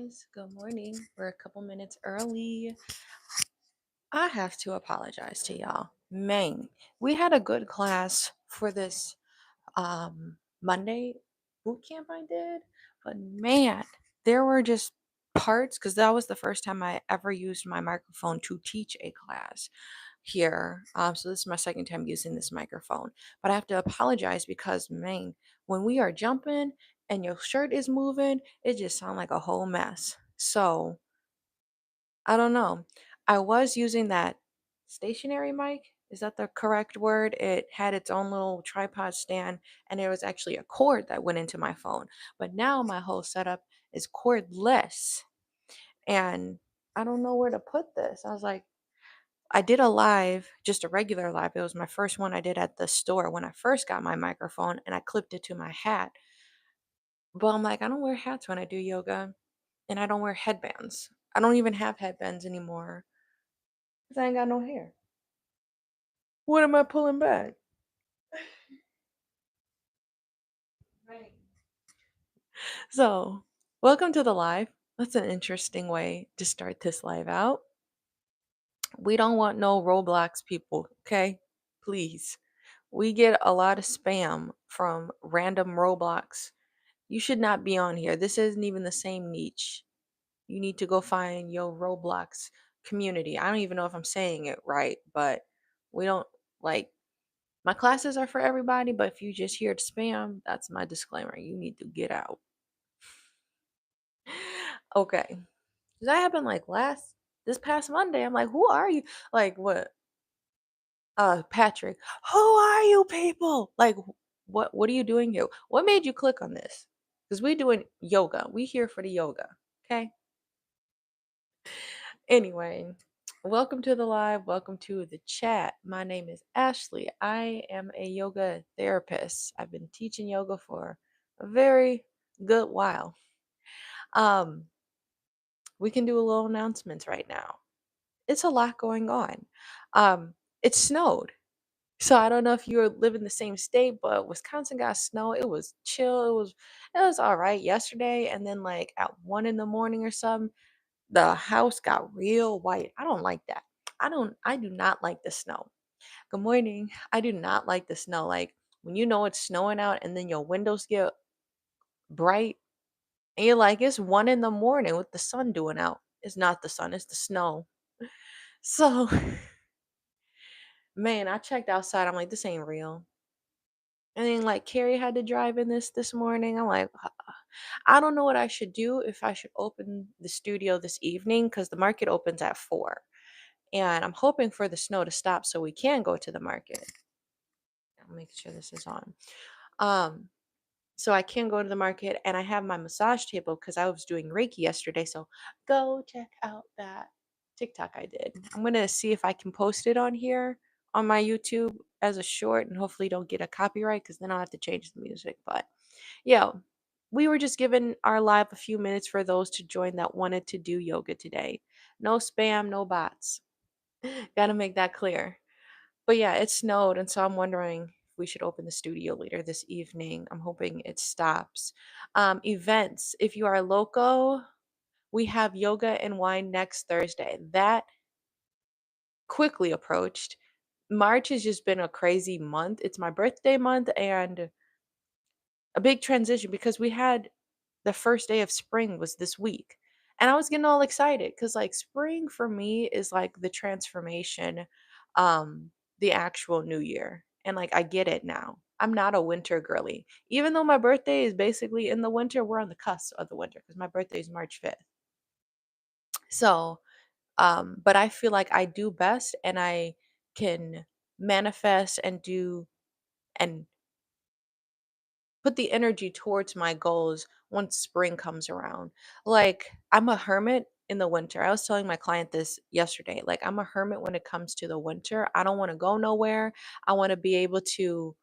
guys. Good morning. We're a couple minutes early. I have to apologize to y'all. Man, we had a good class for this Monday boot camp I did, but man, there were just parts because that was the first time I ever used my microphone to teach a class here. So this is my second time using this microphone. But I have to apologize because, man, when we are jumping and your shirt is moving, it just sounds like a whole mess. So I don't know. I was using that stationary mic. Is that the correct word? It had its own little tripod stand, and there was actually a cord that went into my phone. But now my whole setup is cordless, and I don't know where to put this. I was like, I did a live, just a regular live. It was my first one I did at the store when I first got my microphone, and I clipped it to my hat. But I'm like, I don't wear hats when I do yoga, and I don't wear headbands. I don't even have headbands anymore because I ain't got no hair. What am I pulling back? Right. So, welcome to the live. That's an interesting way to start this live out. We don't want no Roblox people, okay? Please. We get a lot of spam from random Roblox. You should not be on here. This isn't even the same niche. You need to go find your Roblox community. I don't even know if I'm saying it right, but we don't like my classes are for everybody, but if you just hear spam, that's my disclaimer. You need to get out. Okay. That happened like this past Monday. I'm like, who are you? Like what? Patrick, who are you people? Like what are you doing here? What made you click on this? Because we're doing yoga. We here for the yoga. Okay. Anyway, welcome to the live. Welcome to the chat. My name is Ashley. I am a yoga therapist. I've been teaching yoga for a very good while. Um, we can do a little announcements right now. It's a lot going on. It snowed. So I don't know if you live in the same state, but Wisconsin got snow. It was chill. It was all right yesterday, and then like at 1 in the morning or something, the house got real white. I don't like that. I do not like the snow. Good morning. I do not like the snow. Like when you know it's snowing out and then your windows get bright and you're like, it's 1 in the morning with the sun doing out. It's not the sun, it's the snow. So man, I checked outside. I'm like, this ain't real. And then like Carrie had to drive in this morning. I'm like, I don't know what I should do if I should open the studio this evening because the market opens at 4. And I'm hoping for the snow to stop so we can go to the market. I'll make sure this is on. Um, so I can go to the market and I have my massage table because I was doing Reiki yesterday. So go check out that TikTok I did. I'm gonna see if I can post it on here on my YouTube as a short and hopefully don't get a copyright because then I'll have to change the music. But yeah, we were just giving our live a few minutes for those to join that wanted to do yoga today. No spam, no bots. Gotta make that clear. But yeah, it snowed, and so I'm wondering if we should open the studio later this evening. I'm hoping it stops. Events. If you are local, we have yoga and wine next Thursday. That quickly approached. March has just been a crazy month. It's my birthday month and a big transition because we had the first day of spring was this week. And I was getting all excited because like spring for me is like the transformation, the actual new year. And like I get it now. I'm not a winter girly. Even though my birthday is basically in the winter, we're on the cusp of the winter because my birthday is March 5th. So, but I feel like I do best and I can manifest and do and put the energy towards my goals once spring comes around. Like, I'm a hermit in the winter. I was telling my client this yesterday. Like, I'm a hermit when it comes to the winter. I don't want to go nowhere. I want to be able to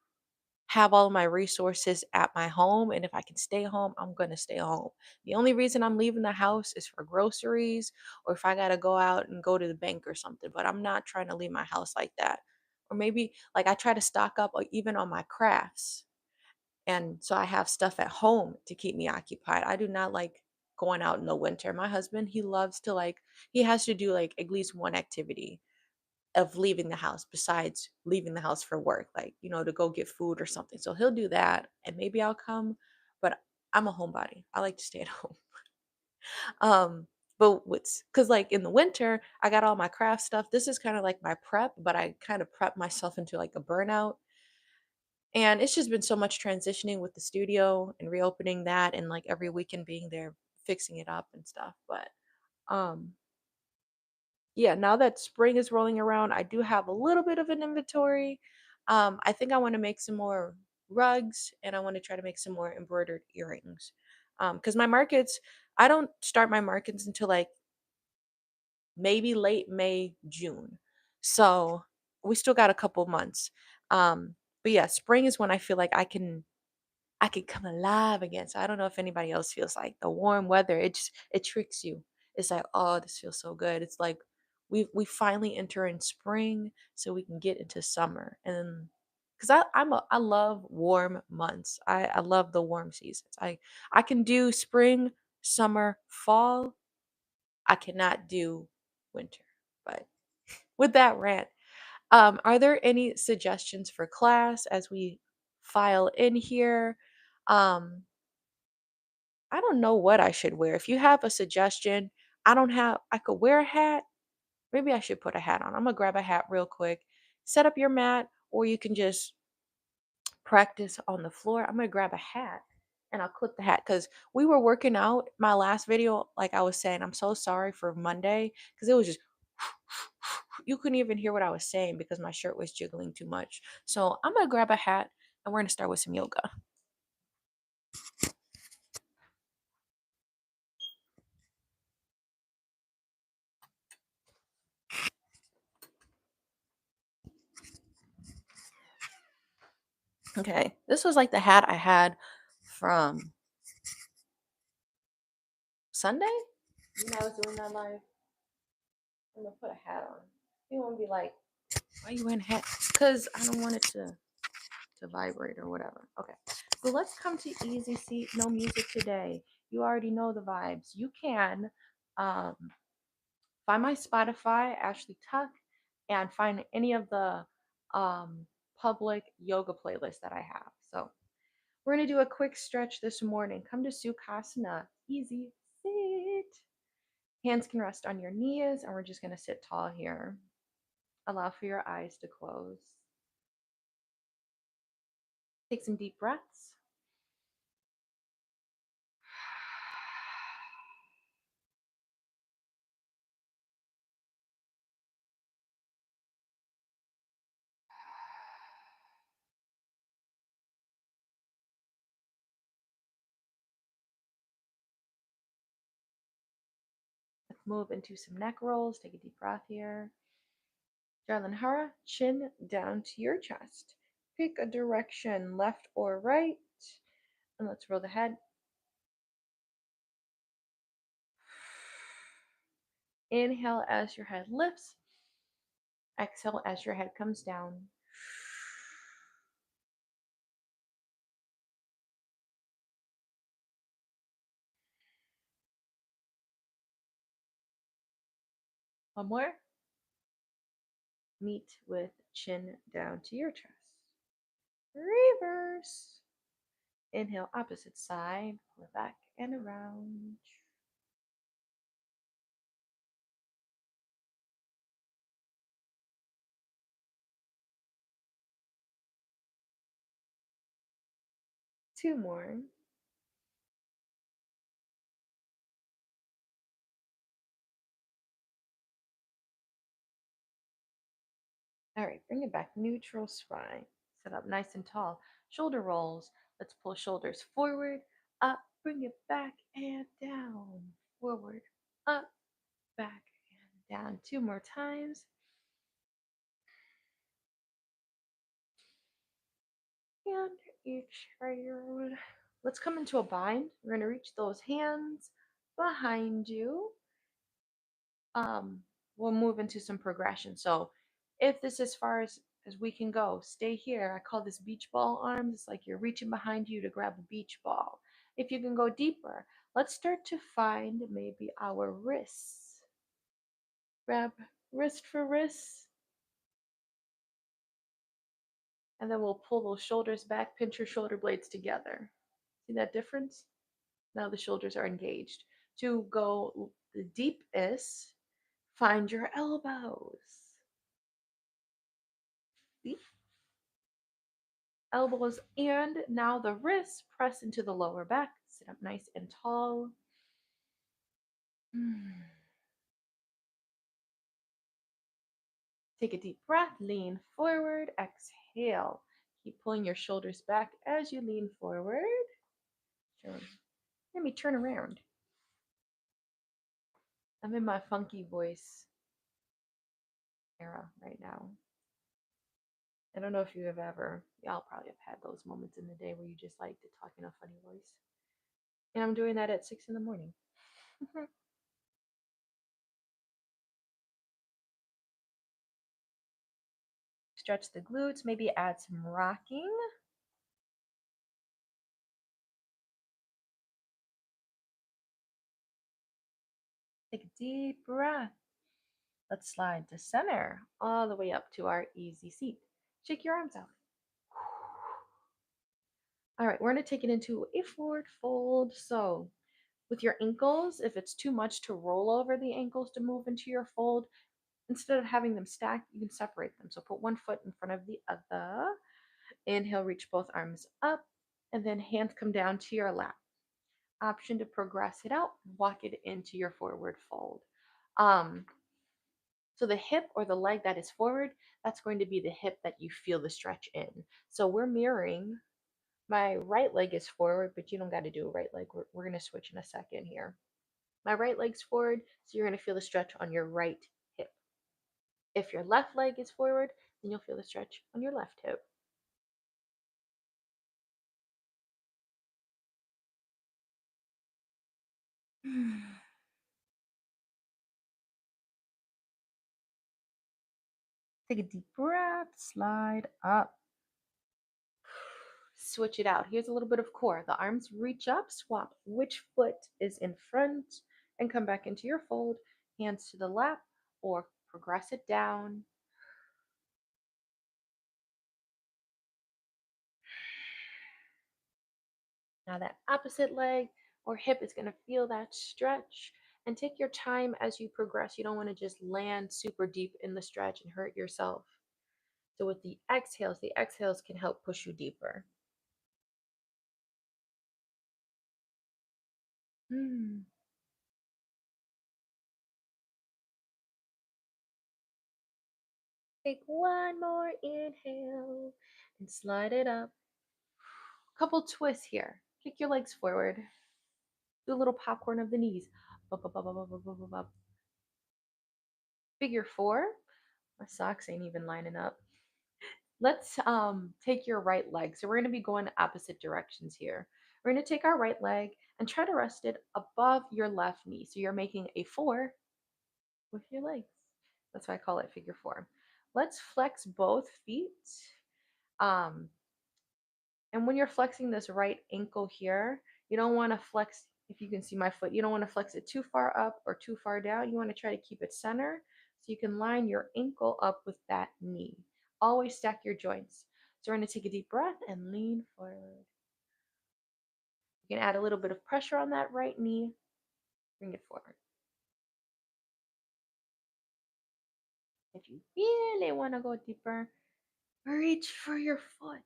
have all of my resources at my home. And if I can stay home, I'm going to stay home. The only reason I'm leaving the house is for groceries or if I got to go out and go to the bank or something. But I'm not trying to leave my house like that. Or maybe like I try to stock up even on my crafts and so I have stuff at home to keep me occupied. I do not like going out in the winter. My husband, he loves to like, he has to do like at least one activity of leaving the house besides leaving the house for work, like, to go get food or something. So he'll do that and maybe I'll come, but I'm a homebody. I like to stay at home. But what's because like in the winter, I got all my craft stuff. This is kind of like my prep, but I kind of prep myself into like a burnout. And it's just been so much transitioning with the studio and reopening that and like every weekend being there fixing it up and stuff. But um yeah, now that spring is rolling around, I do have a little bit of an inventory. I think I want to make some more rugs and I want to try to make some more embroidered earrings. Because my markets, I don't start my markets until like maybe late May, June. So we still got a couple months. But yeah, spring is when I feel like I can come alive again. So I don't know if anybody else feels like the warm weather. It tricks you. It's like, oh, this feels so good. It's like we finally enter in spring so we can get into summer. And because I love warm months. I love the warm seasons. I can do spring, summer, fall. I cannot do winter. But with that rant, are there any suggestions for class as we file in here? Um, I don't know what I should wear. If you have a suggestion, I could wear a hat. Maybe I should put a hat on. I'm gonna grab a hat real quick, set up your mat, or you can just practice on the floor. I'm gonna grab a hat and I'll clip the hat because we were working out my last video. Like I was saying, I'm so sorry for Monday because it was just you couldn't even hear what I was saying because my shirt was jiggling too much. So I'm gonna grab a hat and we're gonna start with some yoga. Okay, this was like the hat I had from Sunday. I was doing that live. I'm gonna put a hat on. You won't be like, why are you wearing a hat? Because I don't want it to vibrate or whatever. Okay. So let's come to easy seat, no music today. You already know the vibes. You can um, find my Spotify, Ashley Tuck, and find any of the um, public yoga playlists that I have. So we're gonna do a quick stretch this morning. Come to Sukhasana, easy sit. Hands can rest on your knees, and we're just gonna sit tall here. Allow for your eyes to close. Take some deep breaths. Let's move into some neck rolls. Take a deep breath here. Jalanhara, chin down to your chest. Pick a direction, left or right. And let's roll the head. Inhale as your head lifts. Exhale as your head comes down. One more. Meet with chin down to your chest. Reverse. Inhale, opposite side. Pull it back and around. Two more. All right, bring it back. Neutral spine. Sit up nice and tall. Shoulder rolls. Let's pull shoulders forward, up, bring it back and down. Forward, up, back, and down. Two more times. And exhale. Let's come into a bind. We're going to reach those hands behind you. um, we'll move into some progression. So if this is as far as we can go, stay here. I call this beach ball arms. It's like you're reaching behind you to grab a beach ball. If you can go deeper, Let's start to find maybe our wrists. Grab wrist for wrist, and then we'll pull those shoulders back, pinch your shoulder blades together. See that difference? Now the shoulders are engaged. To go the deepest, find your elbows. See? Elbows, and now the wrists press into the lower back. Sit up nice and tall. Take a deep breath, lean forward, exhale. Keep pulling your shoulders back as you lean forward. Let me turn around. I'm in my funky voice era right now. I don't know if you have ever, y'all probably have had those moments in the day where you just like to talk in a funny voice. And I'm doing that at 6 in the morning. Stretch the glutes, maybe add some rocking. Take a deep breath. Let's slide to center, all the way up to our easy seat. Shake your arms out. All right, we're going to take it into a forward fold. So with your ankles, if it's too much to roll over the ankles to move into your fold, instead of having them stacked, you can separate them. So put one foot in front of the other. Inhale, reach both arms up, and then hands come down to your lap. Option to progress it out, walk it into your forward fold. So the hip or the leg that is forward, that's going to be the hip that you feel the stretch in. So we're mirroring. My right leg is forward, but you don't got to do a right leg. We're going to switch in a second here. My right leg's forward, so you're going to feel the stretch on your right hip. If your left leg is forward, then you'll feel the stretch on your left hip. Take a deep breath, slide up. Switch it out. Here's a little bit of core. The arms reach up, swap which foot is in front, and come back into your fold. Hands to the lap or progress it down. Now that opposite leg or hip is going to feel that stretch, and take your time as you progress. You don't want to just land super deep in the stretch and hurt yourself. So with the exhales can help push you deeper. Take one more inhale and slide it up. Couple twists here. Kick your legs forward. Do a little popcorn of the knees. Up, up, up, up, up, up, up, up. Figure four. My socks ain't even lining up. Let's take your right leg. So we're going to be going opposite directions here. We're going to take our right leg and try to rest it above your left knee. So you're making a four with your legs. That's why I call it figure four. Let's flex both feet. Um, And when you're flexing this right ankle here, you don't want to flex, if you can see my foot, you don't want to flex it too far up or too far down. You want to try to keep it center so you can line your ankle up with that knee. Always stack your joints. So we're going to take a deep breath and lean forward. You can add a little bit of pressure on that right knee. Bring it forward. If you really want to go deeper, reach for your foot.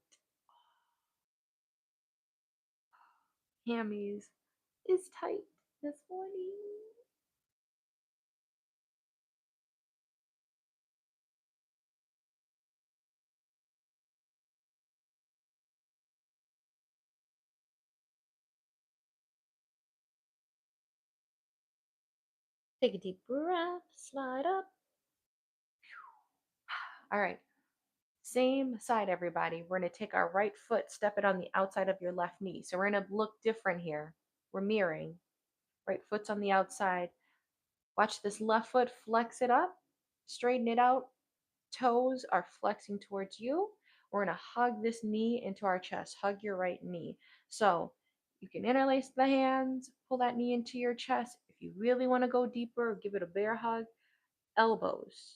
Hammies is tight this morning. Take a deep breath, slide up. All right, same side, everybody. We're going to take our right foot, step it on the outside of your left knee. So we're going to look different here. We're mirroring. Right foot's on the outside. Watch this left foot, flex it up, straighten it out. Toes are flexing towards you. We're going to hug this knee into our chest. Hug your right knee. So you can interlace the hands, pull that knee into your chest. If you really want to go deeper, give it a bear hug. Elbows.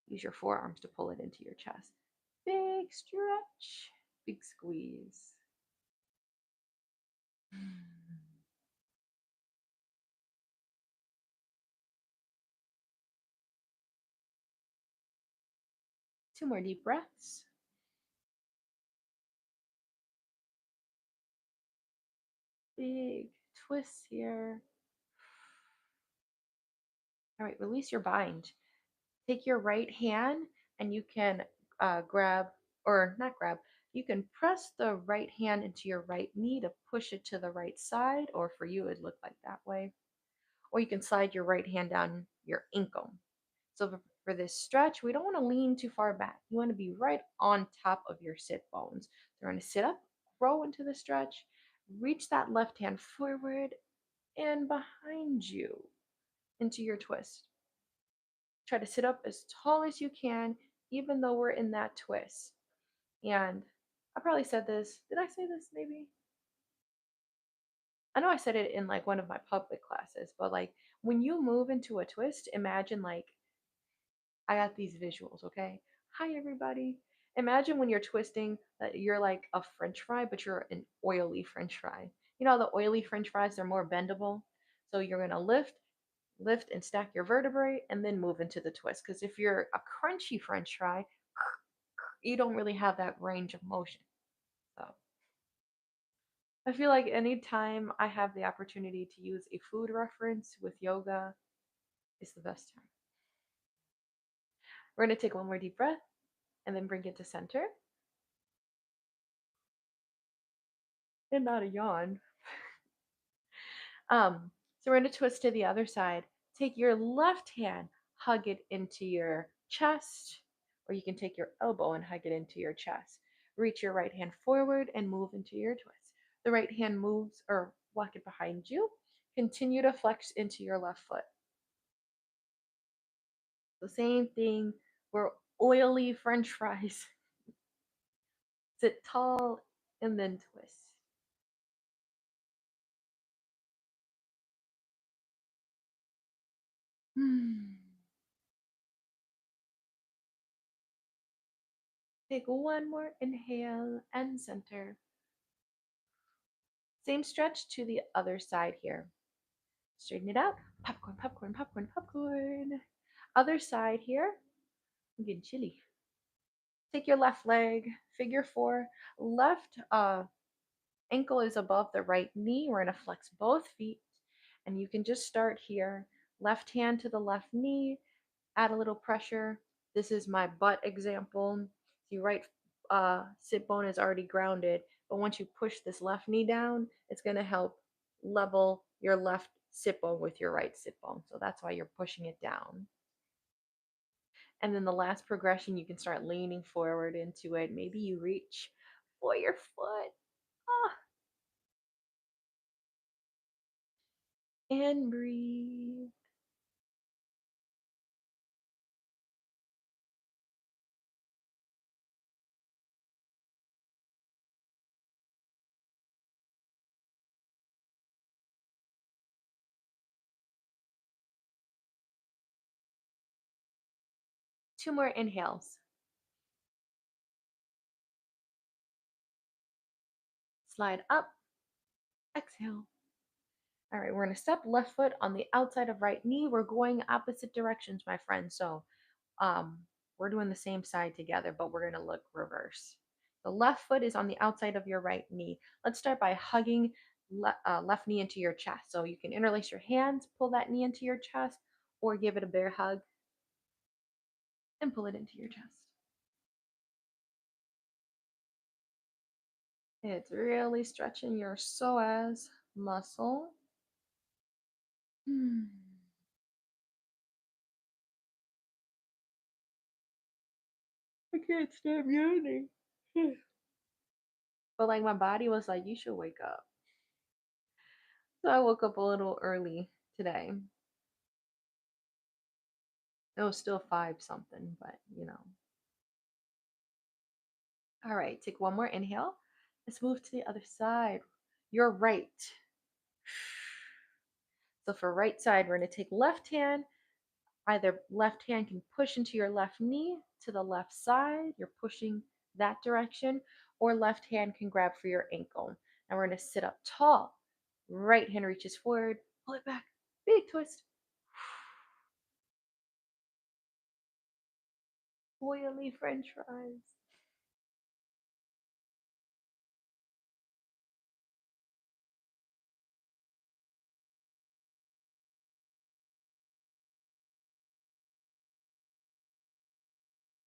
Use your forearms to pull it into your chest. Big stretch, big squeeze. Two more deep breaths. Big twists here. All right, release your bind. Take your right hand and you can grab, or not grab, you can press the right hand into your right knee to push it to the right side, or for you, it'd look like that way. Or you can slide your right hand down your ankle. So for this stretch, we don't want to lean too far back. You want to be right on top of your sit bones. So we're going to sit up, grow into the stretch, reach that left hand forward and behind you into your twist. Try to sit up as tall as you can, even though we're in that twist. And I probably said this. Did I say this maybe? I know I said it in like one of my public classes, but like when you move into a twist, imagine like I got these visuals, okay? Hi everybody. Imagine when you're twisting that you're like a french fry, but you're an oily french fry. You know the oily french fries, they're more bendable. So you're going to lift and stack your vertebrae and then move into the twist. Because if you're a crunchy french fry, you don't really have that range of motion. So I feel like anytime I have the opportunity to use a food reference with yoga, it's the best time. We're going to take one more deep breath and then bring it to center. And not a yawn. So we're going to twist to the other side. Take your left hand, hug it into your chest, or you can take your elbow and hug it into your chest. Reach your right hand forward and move into your twist. The right hand moves or walk it behind you. Continue to flex into your left foot. The same thing. We're oily french fries. Sit tall and then twist. Take one more inhale and center. Same stretch to the other side here. Straighten it out. Popcorn, popcorn, popcorn, popcorn. Other side here. I'm getting chilly. Take your left leg, figure four. Left ankle is above the right knee. We're going to flex both feet. And you can just start here. Left hand to the left knee. Add a little pressure. This is my butt example. Your right sit bone is already grounded, but once you push this left knee down, it's going to help level your left sit bone with your right sit bone. So that's why you're pushing it down. And then the last progression, you can start leaning forward into it. Maybe you reach for your foot. Ah, and breathe. Two more inhales. Slide up. Exhale. All right, we're going to step left foot on the outside of right knee. We're going opposite directions, my friend. So um, we're doing the same side together, but we're going to look reverse. The left foot is on the outside of your right knee. Let's start by hugging left knee into your chest. So you can interlace your hands, pull that knee into your chest, or give it a bear hug and pull it into your chest. It's really stretching your psoas muscle. I can't stop yawning. But like my body was like, you should wake up. So I woke up a little early today. It was still five something, but you know. All right, take one more inhale. Let's move to the other side. Your right. So for right side, we're going to take left hand. Either left hand can push into your left knee to the left side. You're pushing that direction. Or left hand can grab for your ankle. And we're going to sit up tall. Right hand reaches forward. Pull it back. Big twist. Oily french fries.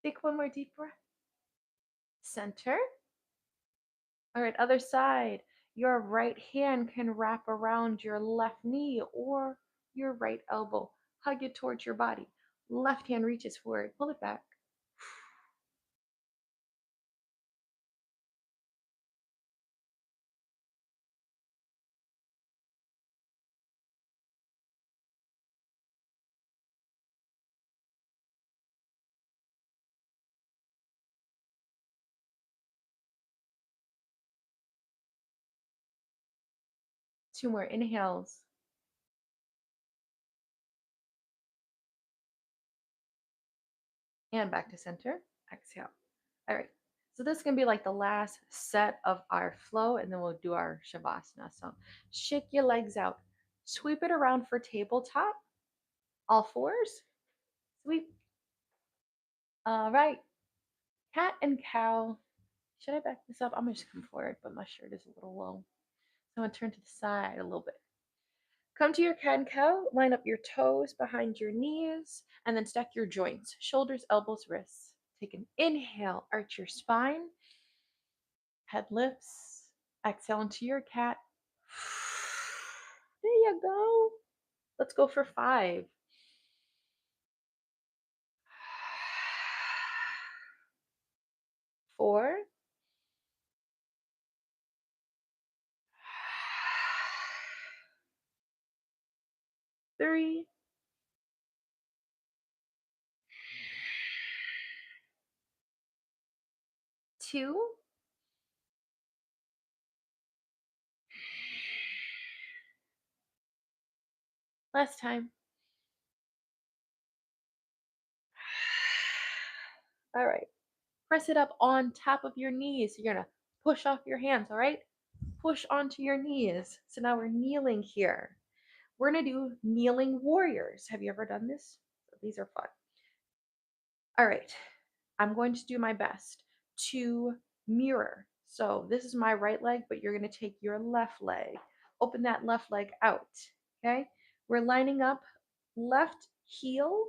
Take one more deep breath. Center. All right, other side. Your right hand can wrap around your left knee or your right elbow. Hug it towards your body. Left hand reaches forward. Pull it back. 2 more inhales. And back to center. Exhale. All right. So this is going to be like the last set of our flow, and then we'll do our Shavasana. So shake your legs out. Sweep it around for tabletop. All fours. Sweep. All right. Cat and cow. Should I back this up? I'm going to just come forward, but my shirt is a little low. So I'm going to turn to the side a little bit. Come to your cat and cow. Line up your toes behind your knees, and then stack your joints. Shoulders, elbows, wrists. Take an inhale. Arch your spine. Head lifts. Exhale into your cat. There you go. Let's go for 5. 4. 3. 2. Last time. All right. Press it up on top of your knees. You're going to push off your hands, all right? Push onto your knees. So now we're kneeling here. We're going to do kneeling warriors. Have you ever done this? These are fun. All right. I'm going to do my best to mirror. So this is my right leg, but you're going to take your left leg. Open that left leg out. Okay? We're lining up left heel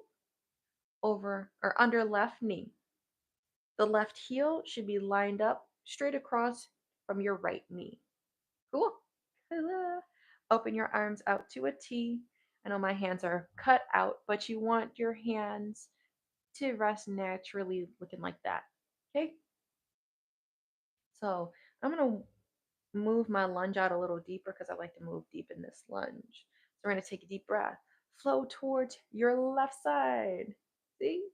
over or under left knee. The left heel should be lined up straight across from your right knee. Cool. Open your arms out to a T. I know my hands are cut out, but you want your hands to rest naturally looking like that. Okay? So I'm going to move my lunge out a little deeper because I like to move deep in this lunge. So we're going to take a deep breath. Flow towards your left side. See?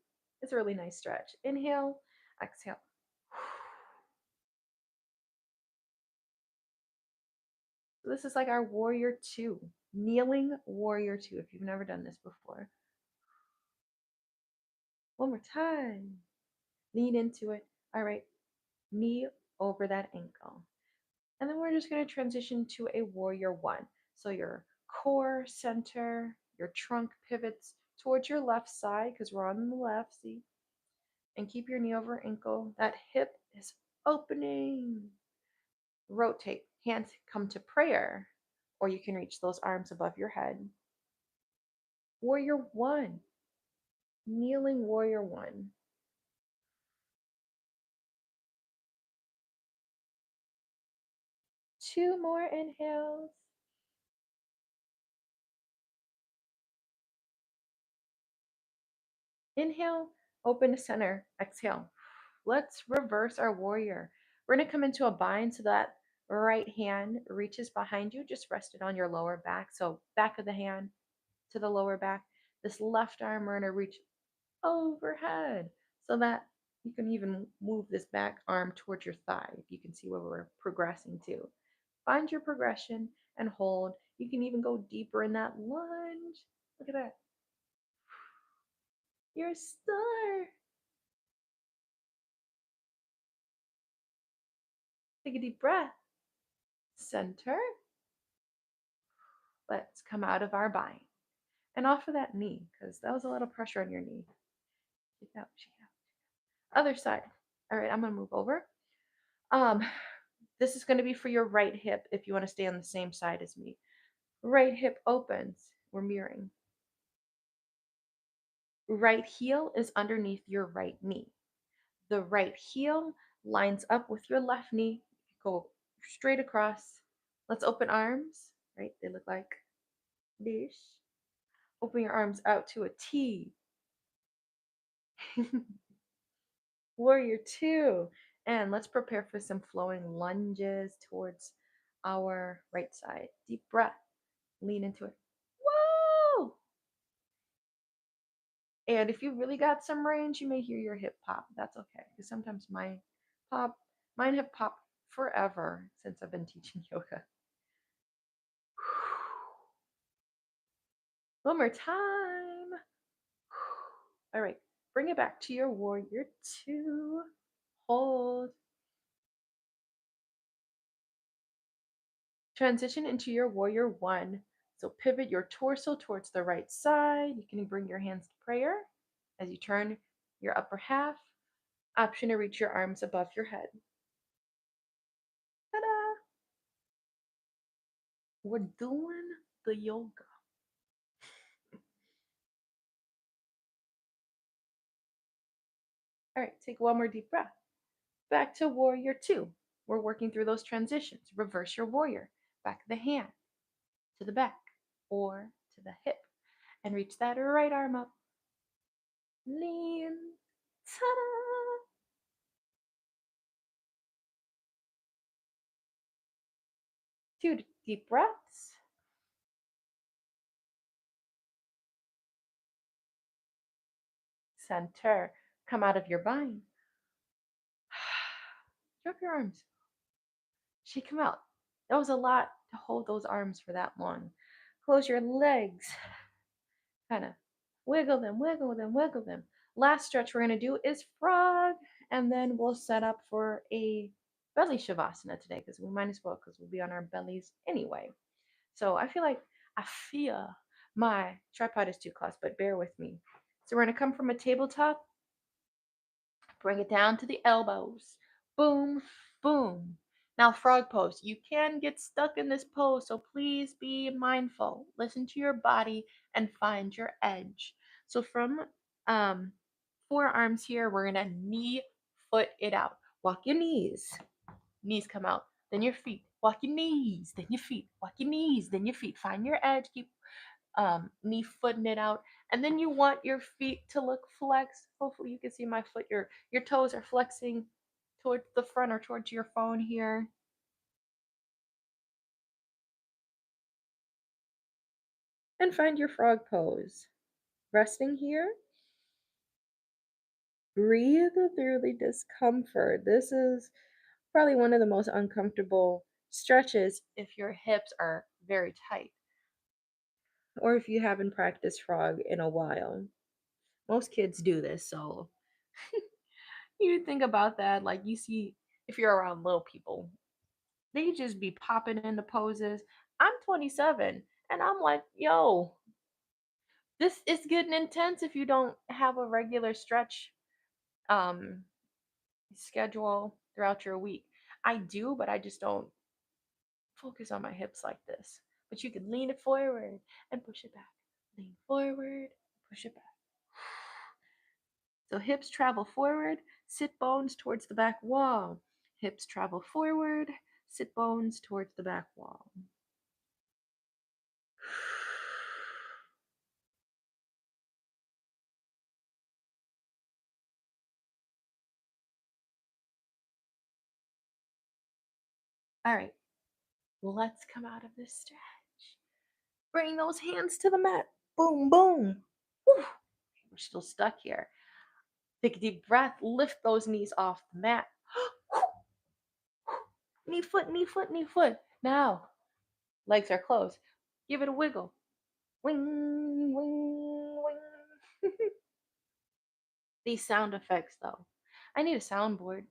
It's a really nice stretch. Inhale, exhale. So this is like our warrior 2, kneeling warrior 2 if you've never done this before. One more time. Lean into it. All right. Knee over that ankle. And then we're just going to transition to a warrior 1. So your core center, your trunk pivots towards your left side because we're on the left, see? And keep your knee over ankle. That hip is opening. Rotate. Hands come to prayer, or you can reach those arms above your head. Warrior 1. Kneeling warrior 1. Two more inhales. Inhale, open to center. Exhale. Let's reverse our warrior. We're going to come into a bind so that right hand reaches behind you. Just rest it on your lower back. So back of the hand to the lower back. This left arm, we're going to reach overhead so that you can even move this back arm towards your thigh. If you can see where we're progressing to. Find your progression and hold. You can even go deeper in that lunge. Look at that. You're a star. Take a deep breath. Center. Let's come out of our bind. And off of that knee, because that was a lot of pressure on your knee. Shake out, shake out. Other side. All right, I'm gonna move over. Um, this is gonna be for your right hip if you want to stay on the same side as me. Right hip opens. We're mirroring. Right heel is underneath your right knee. The right heel lines up with your left knee. Go straight across. Let's open arms. Right? They look like this. Open your arms out to a T. Warrior two. And let's prepare for some flowing lunges towards our right side. Deep breath. Lean into it. Whoa! And if you really got some range, you may hear your hip pop. That's okay. Because sometimes pop, mine have popped forever since I've been teaching yoga. One more time. All right. Bring it back to your warrior two. Hold. Transition into your warrior one. So pivot your torso towards the right side. You can bring your hands to prayer as you turn your upper half. Option to reach your arms above your head. Ta-da! We're doing the yoga. All right, take one more deep breath. Back to warrior two. We're working through those transitions. Reverse your warrior. Back of the hand to the back or to the hip. And reach that right arm up. Lean. Ta-da! Two deep breaths. Center. Come out of your bind. Drop your arms. Shake them out. That was a lot to hold those arms for that long. Close your legs. Kind of wiggle them, wiggle them, wiggle them. Last stretch we're going to do is frog, and then we'll set up for a belly shavasana today because we might as well because we'll be on our bellies anyway. So I feel my tripod is too close, but bear with me. So we're going to come from a tabletop, bring it down to the elbows. Boom, boom. Now, frog pose. You can get stuck in this pose, so please be mindful. Listen to your body and find your edge. So, from forearms here, we're going to knee foot it out. Walk your knees. Knees come out. Then your feet. Walk your knees. Then your feet. Walk your knees. Then your feet. Find your edge. Keep knee footing it out, and then you want your feet to look flexed. Hopefully you can see my foot. Your toes are flexing towards the front or towards your phone here. And find your frog pose. Resting here. Breathe through the discomfort. This is probably one of the most uncomfortable stretches if your hips are very tight or if you haven't practiced frog in a while. Most kids do this, so you think about that, like you see if you're around little people, they just be popping into poses. I'm 27 and I'm like, yo, this is getting intense if you don't have a regular stretch um schedule throughout your week. I do, but I just don't focus on my hips like this. But you can lean it forward and push it back. Lean forward, push it back. So hips travel forward, sit bones towards the back wall. Hips travel forward, sit bones towards the back wall. All right, let's come out of this stretch. Bring those hands to the mat. Boom, boom. Whew. We're still stuck here. Take a deep breath. Lift those knees off the mat. Knee, foot, knee, foot, knee, foot. Now, legs are closed. Give it a wiggle. Wing, wing, wing. These sound effects, though. I need a soundboard.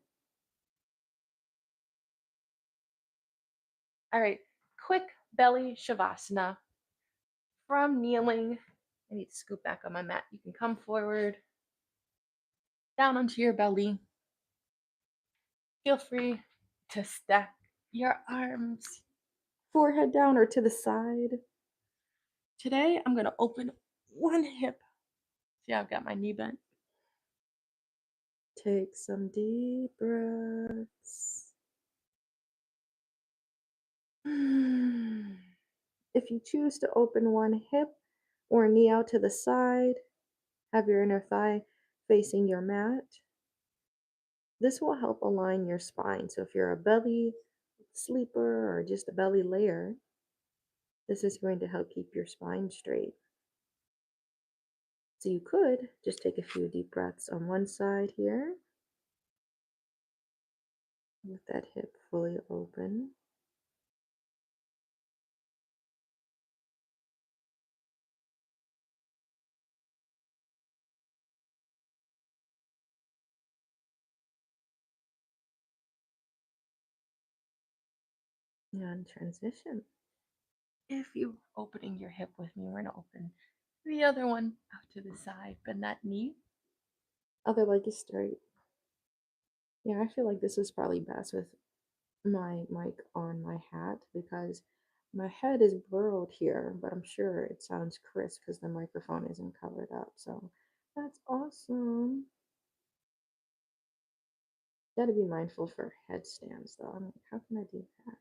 All right, quick belly shavasana from kneeling. I need to scoop back on my mat. You can come forward, down onto your belly. Feel free to stack your arms, forehead down or to the side. Today, I'm going to open one hip. See, I've got my knee bent. Take some deep breaths. If you choose to open one hip or knee out to the side, have your inner thigh facing your mat. This will help align your spine. So if you're a belly sleeper or just a belly layer, this is going to help keep your spine straight. So you could just take a few deep breaths on one side here with that hip fully open. And transition. If you're opening your hip with me, we're going to open the other one out to the side. Bend that knee. Other leg is straight. Yeah, I feel like this is probably best with my mic on my hat because my head is burrowed here, but I'm sure it sounds crisp because the microphone isn't covered up. So that's awesome. Gotta be mindful for headstands though. I'm like, how can I do that?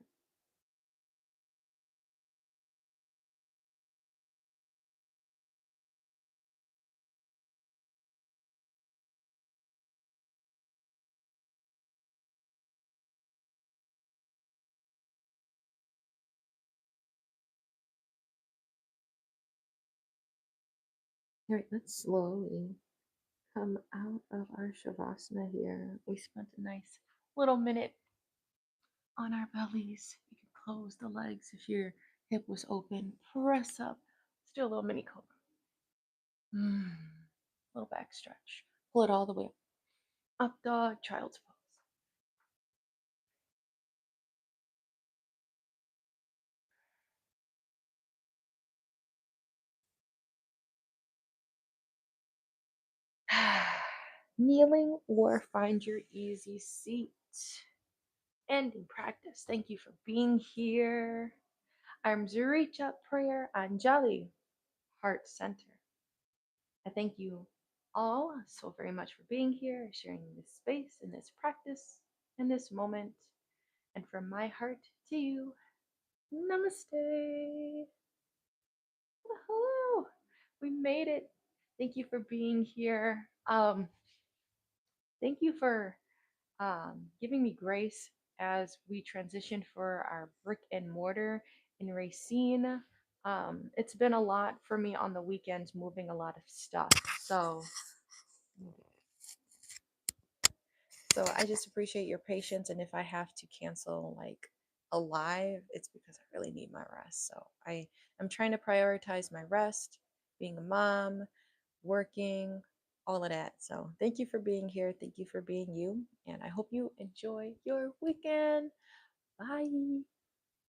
All right, let's slowly come out of our shavasana here. We spent a nice little minute on our bellies. You can close the legs if your hip was open. Press up. Let's do a little mini cobra. Little back stretch. Pull it all the way up. Up dog, child's pose. Kneeling or find your easy seat. Ending practice. Thank you for being here. Arms reach up prayer, Anjali, heart center. I thank you all so very much for being here, sharing this space and this practice in this moment. And from my heart to you, namaste. Woohoo! We made it. Thank you for being here. Thank you for giving me grace as we transition for our brick and mortar in Racine. It's been a lot for me on the weekends, moving a lot of stuff. So I just appreciate your patience. And if I have to cancel like a live, it's because I really need my rest. So I'm trying to prioritize my rest, being a mom, working, all of that. So thank you for being here. Thank you for being you. And I hope you enjoy your weekend. Bye.